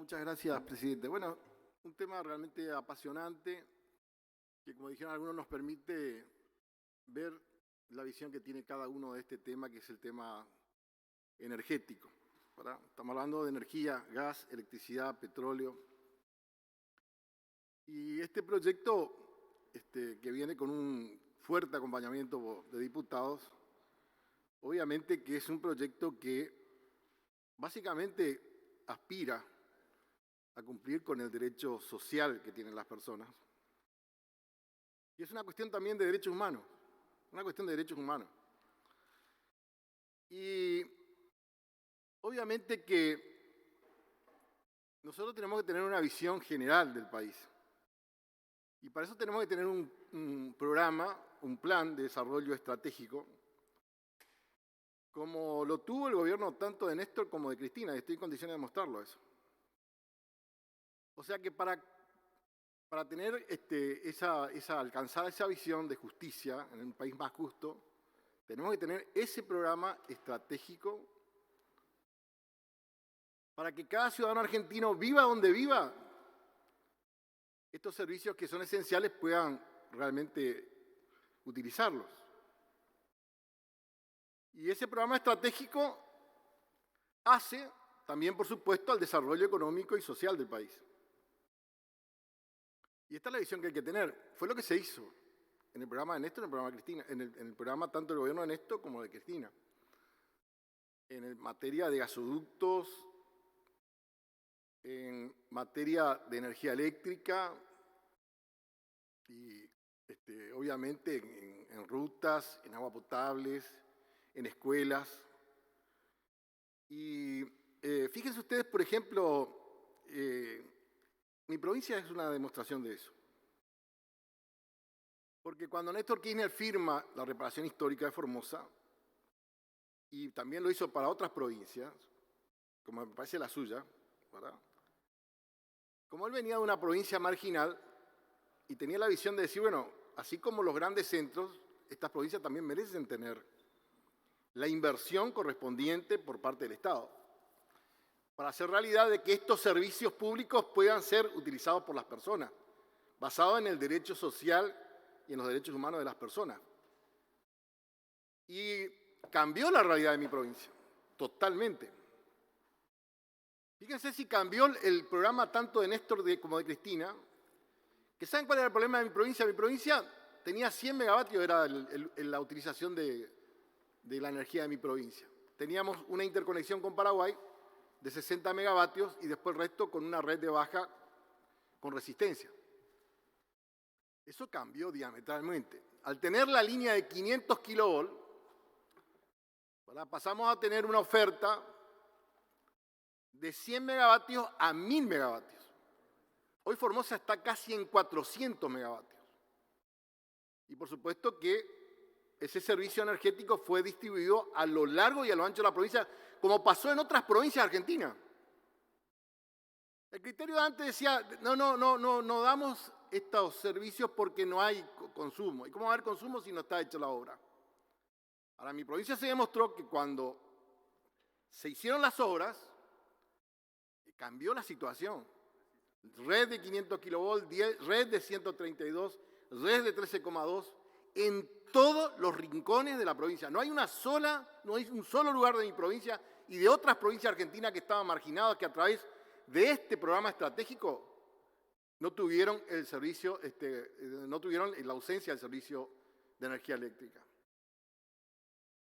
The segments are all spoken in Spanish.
Muchas gracias, presidente. Bueno, un tema realmente apasionante que, como dijeron algunos, nos permite ver la visión que tiene cada uno de este tema, que es el tema energético, ¿verdad? Estamos hablando de energía, gas, electricidad, petróleo. Y este proyecto, que viene con un fuerte acompañamiento de diputados, obviamente que es un proyecto que básicamente aspira a cumplir con el derecho social que tienen las personas. Y es una cuestión también de derechos humanos, una cuestión de derechos humanos. Y obviamente que nosotros tenemos que tener una visión general del país. Y para eso tenemos que tener un programa, un plan de desarrollo estratégico, como lo tuvo el gobierno tanto de Néstor como de Cristina, y estoy en condiciones de mostrarlo eso. O sea que para tener alcanzar esa visión de justicia en un país más justo, tenemos que tener ese programa estratégico para que cada ciudadano argentino, viva donde viva, estos servicios que son esenciales puedan realmente utilizarlos. Y ese programa estratégico hace también, por supuesto, al desarrollo económico y social del país. Y esta es la visión que hay que tener. Fue lo que se hizo en el programa de Néstor, en el programa de Cristina, en el programa tanto del gobierno de Néstor como de Cristina. En materia de gasoductos, en materia de energía eléctrica y obviamente en rutas, en agua potables, en escuelas. Y fíjense ustedes, por ejemplo, mi provincia es una demostración de eso. Porque cuando Néstor Kirchner firma la reparación histórica de Formosa, y también lo hizo para otras provincias, como me parece la suya, ¿verdad? Como él venía de una provincia marginal y tenía la visión de decir, bueno, así como los grandes centros, estas provincias también merecen tener la inversión correspondiente por parte del Estado, para hacer realidad de que estos servicios públicos puedan ser utilizados por las personas, basados en el derecho social y en los derechos humanos de las personas. Y cambió la realidad de mi provincia, totalmente. Fíjense si cambió el programa tanto de Néstor como de Cristina, que ¿saben cuál era el problema de mi provincia? Mi provincia tenía 100 megavatios, era la utilización de la energía de mi provincia. Teníamos una interconexión con Paraguay de 60 megavatios y después el resto con una red de baja con resistencia. Eso cambió diametralmente. Al tener la línea de 500 kilovolts, pasamos a tener una oferta de 100 megavatios a 1000 megavatios. Hoy Formosa está casi en 400 megavatios. Y por supuesto que ese servicio energético fue distribuido a lo largo y a lo ancho de la provincia, como pasó en otras provincias argentinas. El criterio de antes decía, no damos estos servicios porque no hay consumo. ¿Y cómo va a haber consumo si no está hecha la obra? Ahora, en mi provincia se demostró que cuando se hicieron las obras, cambió la situación. Red de 500 kilovolts, red de 132, red de 13,2, en todos los rincones de la provincia. No hay un solo lugar de mi provincia y de otras provincias argentinas que estaban marginadas, que a través de este programa estratégico no tuvieron el servicio, no tuvieron la ausencia del servicio de energía eléctrica.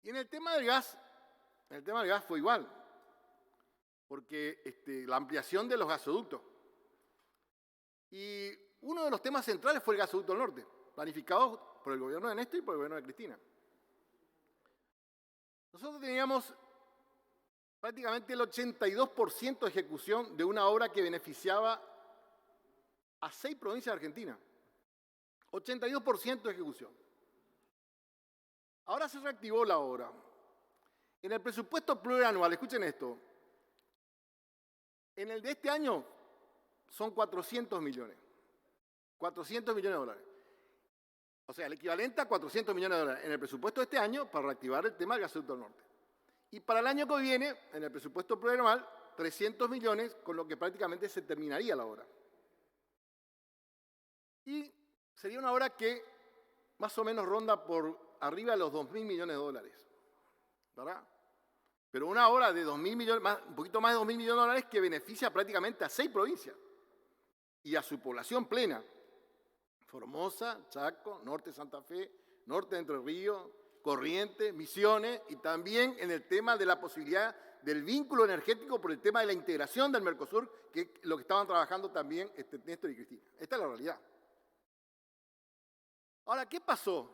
Y en el tema del gas fue igual, porque la ampliación de los gasoductos. Y uno de los temas centrales fue el gasoducto del norte, planificado por el gobierno de Néstor y por el gobierno de Cristina. Nosotros teníamos prácticamente el 82% de ejecución de una obra que beneficiaba a 6 provincias de Argentina. 82% de ejecución. Ahora se reactivó la obra. En el presupuesto plurianual, escuchen esto, en el de este año son 400 millones. 400 millones de dólares. O sea, el equivalente a 400 millones de dólares en el presupuesto de este año para reactivar el tema del gasoducto del norte. Y para el año que viene, en el presupuesto plurianual, 300 millones, con lo que prácticamente se terminaría la obra. Y sería una obra que más o menos ronda por arriba de los 2.000 millones de dólares, ¿verdad? Pero una obra de 2.000 millones, un poquito más de 2.000 millones de dólares que beneficia prácticamente a 6 provincias y a su población plena. Formosa, Chaco, Norte de Santa Fe, Norte de Entre Ríos, Corrientes, Misiones, y también en el tema de la posibilidad del vínculo energético por el tema de la integración del Mercosur, que es lo que estaban trabajando también Néstor y Cristina. Esta es la realidad. Ahora, ¿qué pasó?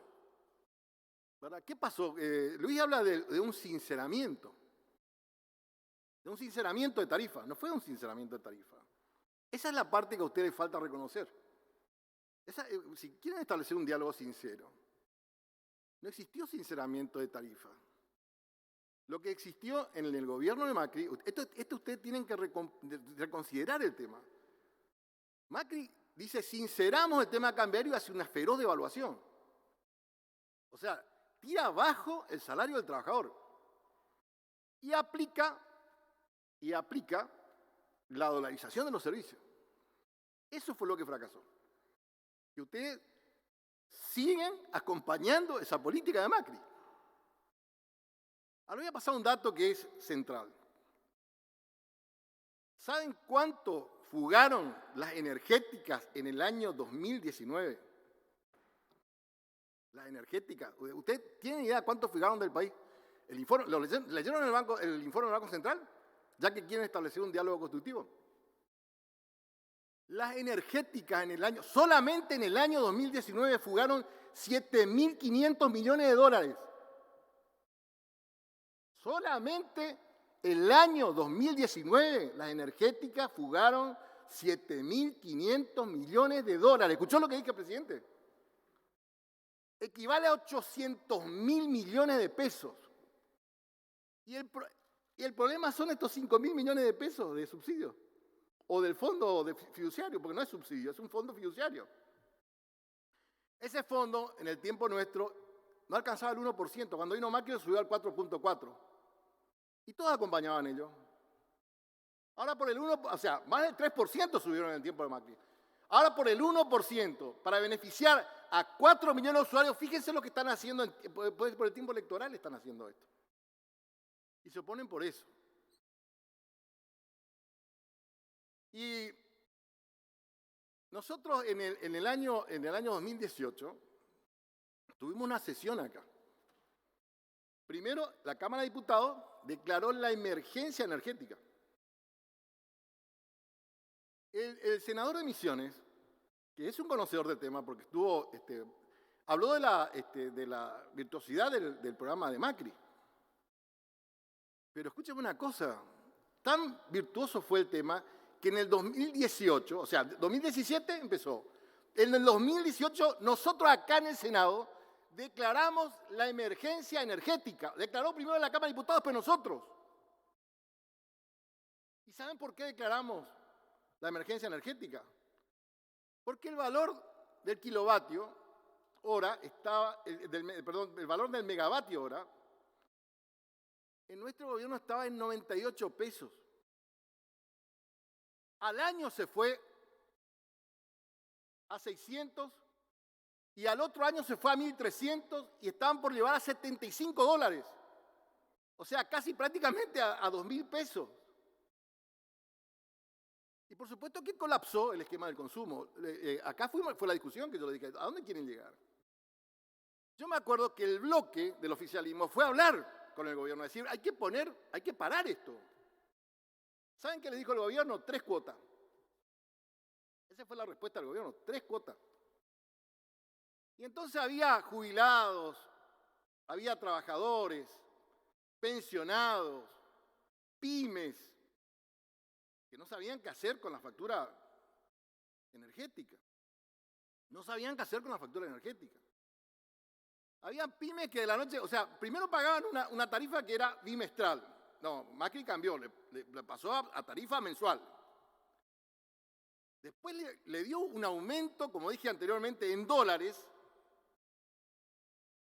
¿Verdad? ¿Qué pasó? Luis habla de un sinceramiento. De un sinceramiento de tarifa. No fue un sinceramiento de tarifa. Esa es la parte que a ustedes falta reconocer. Si quieren establecer un diálogo sincero, no existió sinceramiento de tarifa. Lo que existió en el gobierno de Macri, esto ustedes tienen que reconsiderar el tema. Macri dice, sinceramos el tema cambiario y hace una feroz devaluación. O sea, tira abajo el salario del trabajador y aplica la dolarización de los servicios. Eso fue lo que fracasó. Y ustedes siguen acompañando esa política de Macri. Ahora voy a pasar un dato que es central. ¿Saben cuánto fugaron las energéticas en el año 2019? Las energéticas. ¿Ustedes tienen idea de cuánto fugaron del país? ¿Leyeron el informe del Banco Central? Ya que quieren establecer un diálogo constructivo. Las energéticas solamente en el año 2019 fugaron 7.500 millones de dólares. Solamente el año 2019 las energéticas fugaron 7.500 millones de dólares. ¿Escuchó lo que dice el presidente? Equivale a 800.000 millones de pesos. Y el problema son estos 5.000 millones de pesos de subsidio. O del fondo fiduciario, porque no es subsidio, es un fondo fiduciario. Ese fondo, en el tiempo nuestro, no alcanzaba el 1%. Cuando vino Macri subió al 4.4%. Y todos acompañaban ellos. Ahora por el 1%, o sea, más del 3% subieron en el tiempo de Macri. Ahora por el 1%, para beneficiar a 4 millones de usuarios, fíjense lo que están haciendo, por el tiempo electoral están haciendo esto. Y se oponen por eso. Y nosotros en el año 2018 tuvimos una sesión acá. Primero, la Cámara de Diputados declaró la emergencia energética. El senador de Misiones, que es un conocedor del tema porque habló de la virtuosidad del programa de Macri. Pero escúchame una cosa, tan virtuoso fue el tema que en el 2018, o sea, 2017 empezó, en el 2018 nosotros acá en el Senado declaramos la emergencia energética. Declaró primero la Cámara de Diputados, pero nosotros. ¿Y saben por qué declaramos la emergencia energética? Porque el valor del kilovatio hora estaba, el valor del megavatio hora, en nuestro gobierno estaba en 98 pesos. Al año se fue a 600 y al otro año se fue a 1.300 y estaban por llevar a 75 dólares. O sea, casi prácticamente a 2.000 pesos. Y por supuesto que colapsó el esquema del consumo. Acá fue la discusión que yo le dije, ¿a dónde quieren llegar? Yo me acuerdo que el bloque del oficialismo fue a hablar con el gobierno, a decir, hay que parar esto. ¿Saben qué le dijo el gobierno? 3 cuotas. Esa fue la respuesta del gobierno, 3 cuotas. Y entonces había jubilados, había trabajadores, pensionados, pymes, que no sabían qué hacer con la factura energética. No sabían qué hacer con la factura energética. Había pymes que de la noche, o sea, primero pagaban una tarifa que era bimestral. No, Macri cambió, le pasó a tarifa mensual. Después le dio un aumento, como dije anteriormente, en dólares.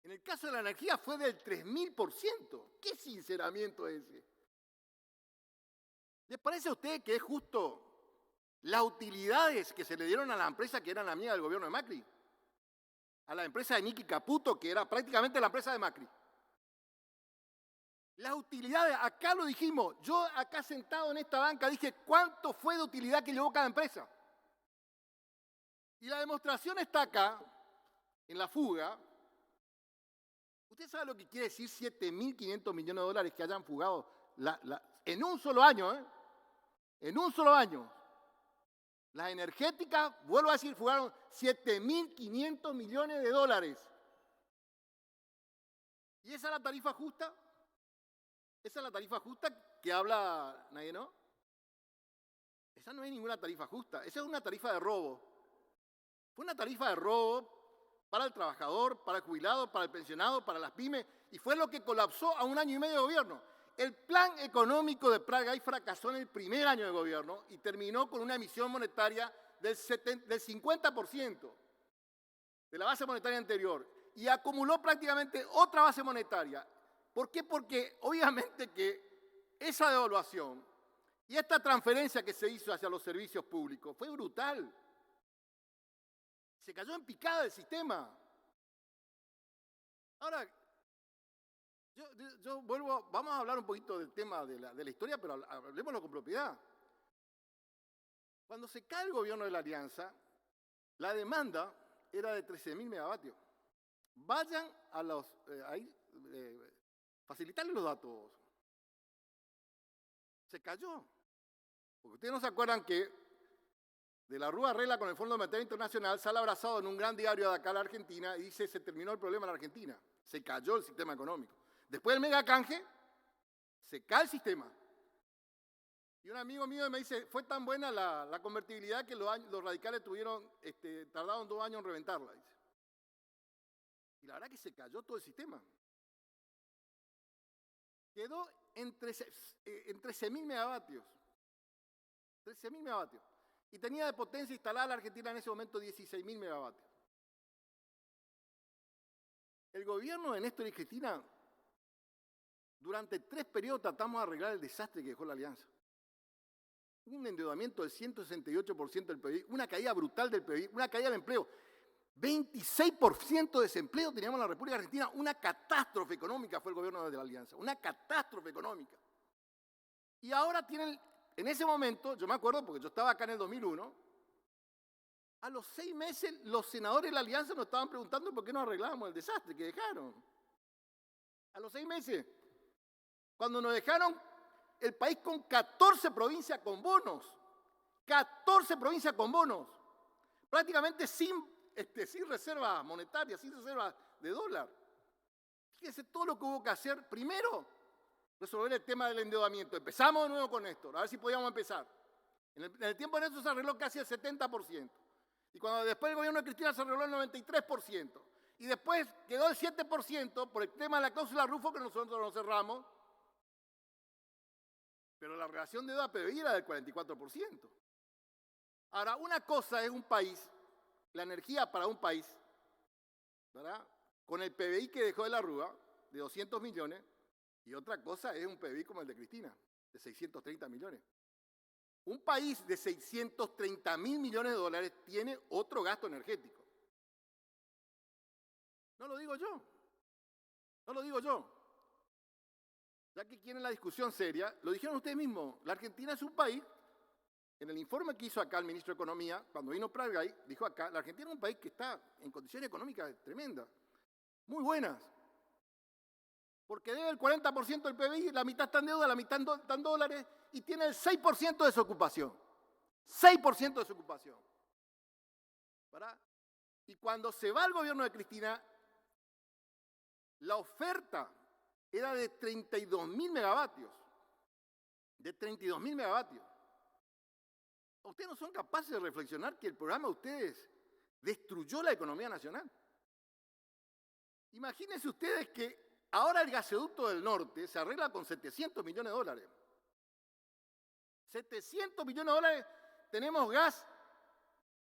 En el caso de la energía fue del 3.000%. ¿Qué sinceramiento es ese? ¿Les parece a usted que es justo las utilidades que se le dieron a la empresa que eran la amiga del gobierno de Macri? A la empresa de Nicky Caputo, que era prácticamente la empresa de Macri. Las utilidades, acá lo dijimos, yo acá sentado en esta banca dije cuánto fue de utilidad que llevó cada empresa. Y la demostración está acá, en la fuga. ¿Usted sabe lo que quiere decir 7.500 millones de dólares que hayan fugado en un solo año? En un solo año. Las energéticas, vuelvo a decir, fugaron 7.500 millones de dólares. ¿Y esa es la tarifa justa? ¿Esa es la tarifa justa que habla nadie, no? Esa no es ninguna tarifa justa, esa es una tarifa de robo. Fue una tarifa de robo para el trabajador, para el jubilado, para el pensionado, para las pymes, y fue lo que colapsó a un año y medio de gobierno. El plan económico de Prat-Gay fracasó en el primer año de gobierno y terminó con una emisión monetaria del 50% de la base monetaria anterior y acumuló prácticamente otra base monetaria. ¿Por qué? Porque obviamente que esa devaluación y esta transferencia que se hizo hacia los servicios públicos fue brutal. Se cayó en picada el sistema. Ahora, yo vuelvo, vamos a hablar un poquito del tema de la historia, pero hablemoslo con propiedad. Cuando se cae el gobierno de la Alianza, la demanda era de 13.000 megavatios. Vayan a los, facilitarles los datos. Se cayó. Porque ustedes no se acuerdan que de la Rúa Arregla con el Fondo Monetario Internacional sale abrazado en un gran diario de acá a la Argentina y dice se terminó el problema en la Argentina. Se cayó el sistema económico. Después del mega canje, se cae el sistema. Y un amigo mío me dice, fue tan buena la convertibilidad que los radicales tardaron 2 años en reventarla. Dice. Y la verdad que se cayó todo el sistema. Quedó en 13.000 megavatios. 13.000 megavatios. Y tenía de potencia instalada la Argentina en ese momento 16.000 megavatios. El gobierno de Néstor y Cristina, durante 3 periodos tratamos de arreglar el desastre que dejó la Alianza. Un endeudamiento del 168% del PBI, una caída brutal del PBI, una caída del empleo. 26% de desempleo teníamos en la República Argentina. Una catástrofe económica fue el gobierno de la Alianza. Una catástrofe económica. Y ahora tienen, en ese momento, yo me acuerdo porque yo estaba acá en el 2001, a los 6 meses los senadores de la Alianza nos estaban preguntando por qué no arreglábamos el desastre que dejaron. A los 6 meses. Cuando nos dejaron el país con 14 provincias con bonos. 14 provincias con bonos. Prácticamente sin reserva monetaria, sin reserva de dólar. Fíjense todo lo que hubo que hacer. Primero, resolver el tema del endeudamiento. Empezamos de nuevo con Néstor, a ver si podíamos empezar. En el tiempo de Néstor se arregló casi el 70%. Y cuando después el gobierno de Cristina se arregló el 93%. Y después quedó el 7% por el tema de la cláusula Rufo que nosotros nos cerramos. Pero la relación de deuda-PBI era del 44%. Ahora, una cosa es un país, la energía para un país, ¿verdad? Con el PBI que dejó de la Rúa, de 200 millones, y otra cosa es un PBI como el de Cristina, de 630 millones. Un país de 630.000 millones de dólares tiene otro gasto energético. No lo digo yo. No lo digo yo. Ya que quieren la discusión seria, lo dijeron ustedes mismos. La Argentina es un país, en el informe que hizo acá el ministro de Economía, cuando vino Prat-Gay, dijo acá, la Argentina es un país que está en condiciones económicas tremendas, muy buenas. Porque debe el 40% del PBI, la mitad está en deuda, la mitad está en dólares, y tiene el 6% de desocupación. 6% de desocupación. ¿Verdad? Y cuando se va el gobierno de Cristina, la oferta era de 32.000 megavatios. De 32.000 megavatios. Ustedes no son capaces de reflexionar que el programa de ustedes destruyó la economía nacional. Imagínense ustedes que ahora el gasoducto del norte se arregla con 700 millones de dólares. 700 millones de dólares tenemos gas.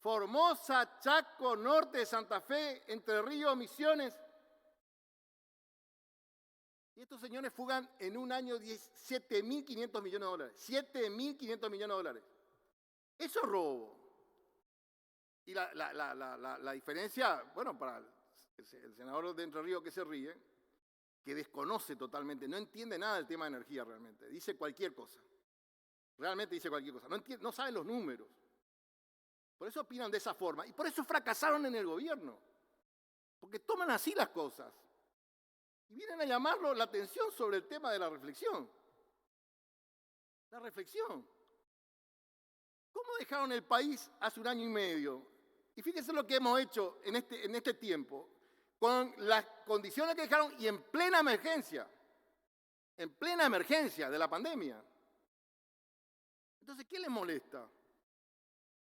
Formosa, Chaco, norte de Santa Fe, Entre Ríos, Misiones. Y estos señores fugan en un año 7.500 millones de dólares. 7.500 millones de dólares. Eso es robo. Y la diferencia, bueno, para el senador de Entre Ríos que se ríe, que desconoce totalmente, no entiende nada del tema de energía realmente, dice cualquier cosa. Realmente dice cualquier cosa. No saben los números. Por eso opinan de esa forma. Y por eso fracasaron en el gobierno. Porque toman así las cosas. Y vienen a llamarlo la atención sobre el tema de la reflexión. La reflexión. ¿Cómo dejaron el país hace un año y medio? Y fíjense lo que hemos hecho en este tiempo, con las condiciones que dejaron y en plena emergencia de la pandemia. Entonces, ¿qué les molesta?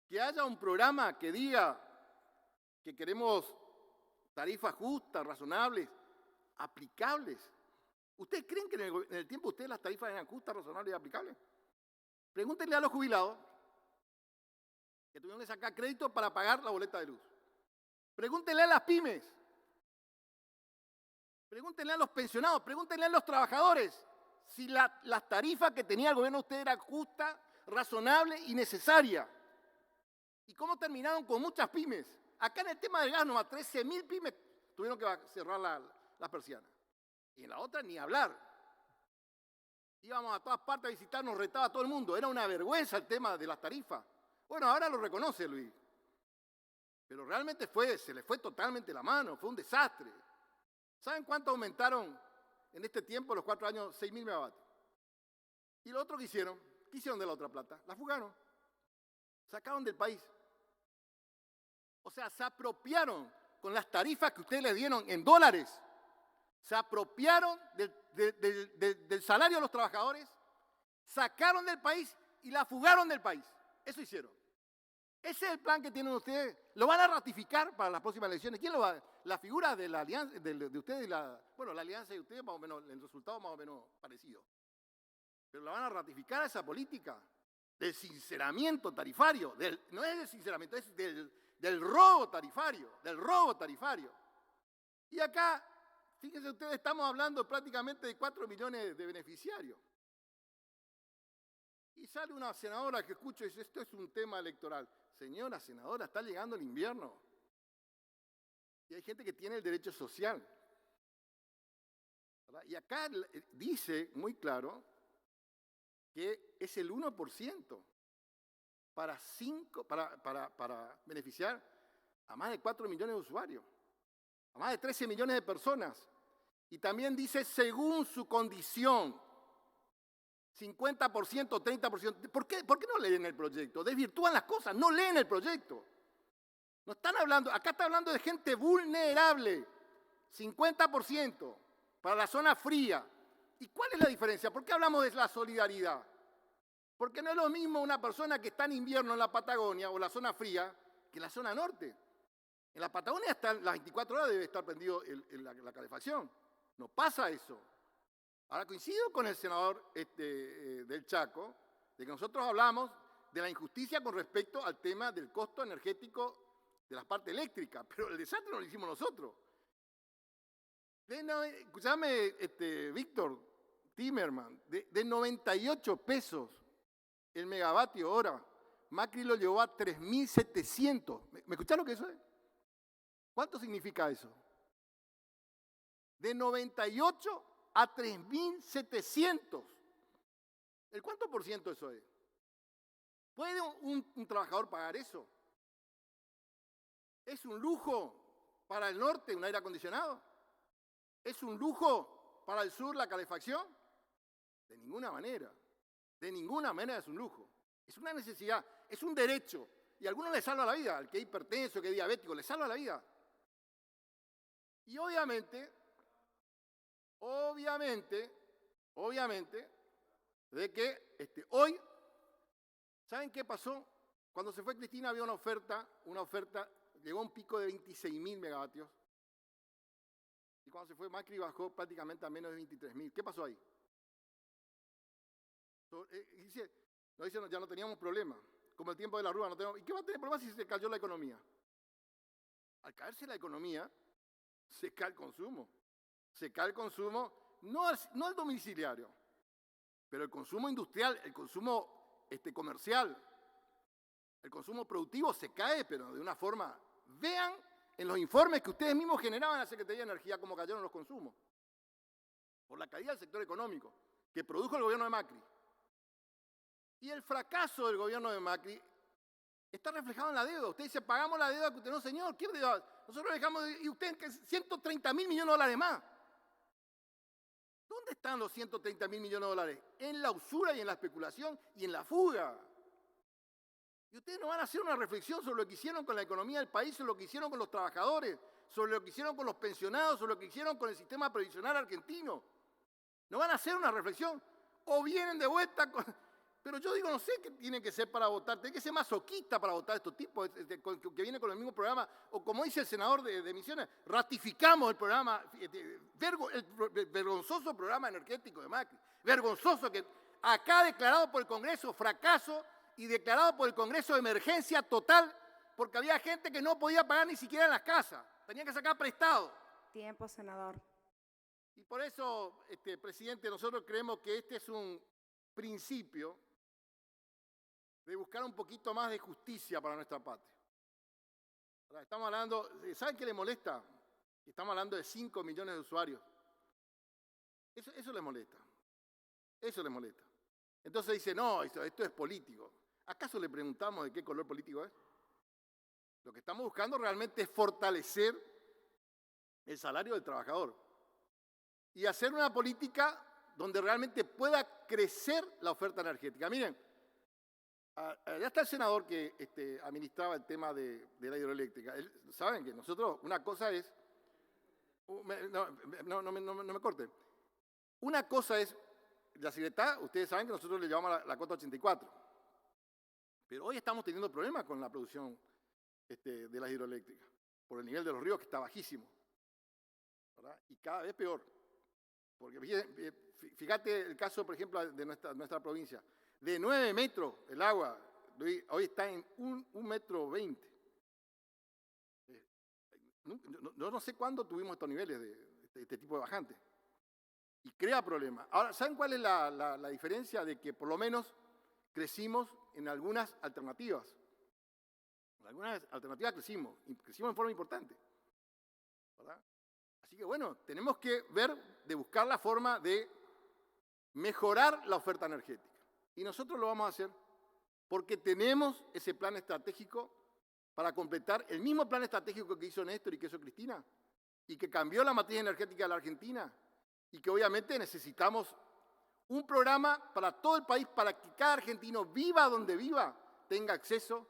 Que haya un programa que diga que queremos tarifas justas, razonables, aplicables. ¿Ustedes creen que en el tiempo ustedes las tarifas eran justas, razonables y aplicables? Pregúntenle a los jubilados que tuvieron que sacar crédito para pagar la boleta de luz. Pregúntenle a las pymes. Pregúntenle a los pensionados. Pregúntenle a los trabajadores si las tarifas que tenía el gobierno de ustedes eran justas, razonables y necesarias. ¿Y cómo terminaron con muchas pymes? Acá en el tema del gas, nomás 13.000 pymes tuvieron que cerrar las persianas. Y en la otra ni hablar. Íbamos a todas partes a visitar, nos retaba todo el mundo. Era una vergüenza el tema de las tarifas. Bueno, ahora lo reconoce Luis. Pero realmente se le fue totalmente la mano, fue un desastre. ¿Saben cuánto aumentaron en este tiempo, los 4 años? 6.000 megavatios. ¿Y lo otro que hicieron? ¿Qué hicieron de la otra plata? La fugaron. Sacaron del país. O sea, se apropiaron con las tarifas que ustedes le dieron en dólares. Se apropiaron del salario de los trabajadores, sacaron del país y la fugaron del país. Eso hicieron. Ese es el plan que tienen ustedes. ¿Lo van a ratificar para las próximas elecciones? ¿Quién lo va? La figura de la alianza de ustedes y la alianza de ustedes, más o menos, el resultado más o menos parecido. Pero la van a ratificar esa política del sinceramiento tarifario. No es del sinceramiento, es del robo tarifario. Y acá, fíjense ustedes, estamos hablando prácticamente de 4 millones de beneficiarios. Y sale una senadora que escucho y dice, esto es un tema electoral. Señora senadora, está llegando el invierno. Y hay gente que tiene el derecho social. ¿Verdad? Y acá dice muy claro que es el 1% para beneficiar a más de 4 millones de usuarios, a más de 13 millones de personas. Y también dice según su condición. 50%, 30%. ¿Por qué no leen el proyecto? Desvirtúan las cosas, no leen el proyecto. No están hablando, acá está hablando de gente vulnerable. 50% para la zona fría. ¿Y cuál es la diferencia? ¿Por qué hablamos de la solidaridad? Porque no es lo mismo una persona que está en invierno en la Patagonia o la zona fría que en la zona norte. En la Patagonia las 24 horas debe estar prendido la calefacción. No pasa eso. Ahora coincido con el senador del Chaco, de que nosotros hablamos de la injusticia con respecto al tema del costo energético de la parte eléctrica, pero el desastre no lo hicimos nosotros. Escuchame, Víctor Timerman, de 98 pesos el megavatio hora, Macri lo llevó a 3.700. ¿Me escuchás lo que eso es? ¿Cuánto significa eso? De 98 a 3.700. ¿El cuánto por ciento eso es? ¿Puede un trabajador pagar eso? ¿Es un lujo para el norte un aire acondicionado? ¿Es un lujo para el sur la calefacción? De ninguna manera. De ninguna manera es un lujo. Es una necesidad, es un derecho. Y a algunos les salva la vida. Al que es hipertenso, que es diabético, les salva la vida. Y obviamente, de que hoy, ¿saben qué pasó? Cuando se fue Cristina había una oferta, llegó a un pico de 26.000 megavatios. Y cuando se fue Macri bajó prácticamente a menos de 23.000. ¿Qué pasó ahí? Dice, ya no teníamos problema. Como el tiempo de la Rúa, no tenemos. ¿Y qué va a tener problemas si se cayó la economía? Al caerse la economía, se cae el consumo. Se cae el consumo no al domiciliario, pero el consumo industrial, el consumo comercial, el consumo productivo se cae, pero de una forma. Vean en los informes que ustedes mismos generaban en la Secretaría de Energía cómo cayeron los consumos, por la caída del sector económico que produjo el gobierno de Macri. Y el fracaso del gobierno de Macri está reflejado en la deuda. Usted dice, pagamos la deuda que usted no, señor, ¿qué deuda? Nosotros dejamos, y usted 130.000 millones de dólares más. ¿Dónde están los 130.000 millones de dólares? En la usura y en la especulación y en la fuga. Y ustedes no van a hacer una reflexión sobre lo que hicieron con la economía del país, sobre lo que hicieron con los trabajadores, sobre lo que hicieron con los pensionados, sobre lo que hicieron con el sistema previsional argentino. No van a hacer una reflexión. O vienen de vuelta con. Pero yo digo, no sé qué tiene que ser para votar. Tiene que ser masoquista para votar a estos tipos que vienen con el mismo programa. O como dice el senador de Misiones, ratificamos el programa, el vergonzoso programa energético de Macri. Vergonzoso que acá declarado por el Congreso fracaso y declarado por el Congreso de emergencia total porque había gente que no podía pagar ni siquiera en las casas. Tenía que sacar prestado. Tiempo, senador. Y por eso, presidente, nosotros creemos que este es un principio de buscar un poquito más de justicia para nuestra patria. Ahora, estamos hablando, ¿saben qué le molesta? Estamos hablando de 5 millones de usuarios. Eso les molesta. Eso les molesta. Entonces dice, no, esto es político. ¿Acaso le preguntamos de qué color político es? Lo que estamos buscando realmente es fortalecer el salario del trabajador y hacer una política donde realmente pueda crecer la oferta energética. Miren, allá está el senador que administraba el tema de la hidroeléctrica. Saben que nosotros, una cosa es, no me corten, una cosa es, la secretaria, ustedes saben que nosotros le llamamos la cota 84, pero hoy estamos teniendo problemas con la producción de las hidroeléctricas, por el nivel de los ríos que está bajísimo, ¿verdad? Y cada vez peor. Porque fíjate el caso, por ejemplo, de nuestra provincia. De 9 metros el agua, hoy está en 1,20 metros. Yo no sé cuándo tuvimos estos niveles de este tipo de bajantes. Y crea problemas. Ahora, ¿saben cuál es la diferencia? De que por lo menos crecimos en algunas alternativas. En algunas alternativas crecimos en forma importante, ¿verdad? Así que bueno, tenemos que de buscar la forma de mejorar la oferta energética. Y nosotros lo vamos a hacer porque tenemos ese plan estratégico para completar el mismo plan estratégico que hizo Néstor y que hizo Cristina y que cambió la matriz energética de la Argentina y que obviamente necesitamos un programa para todo el país para que cada argentino, viva donde viva, tenga acceso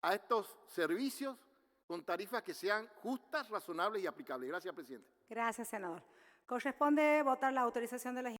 a estos servicios con tarifas que sean justas, razonables y aplicables. Gracias, presidente. Gracias, senador. Corresponde votar la autorización de las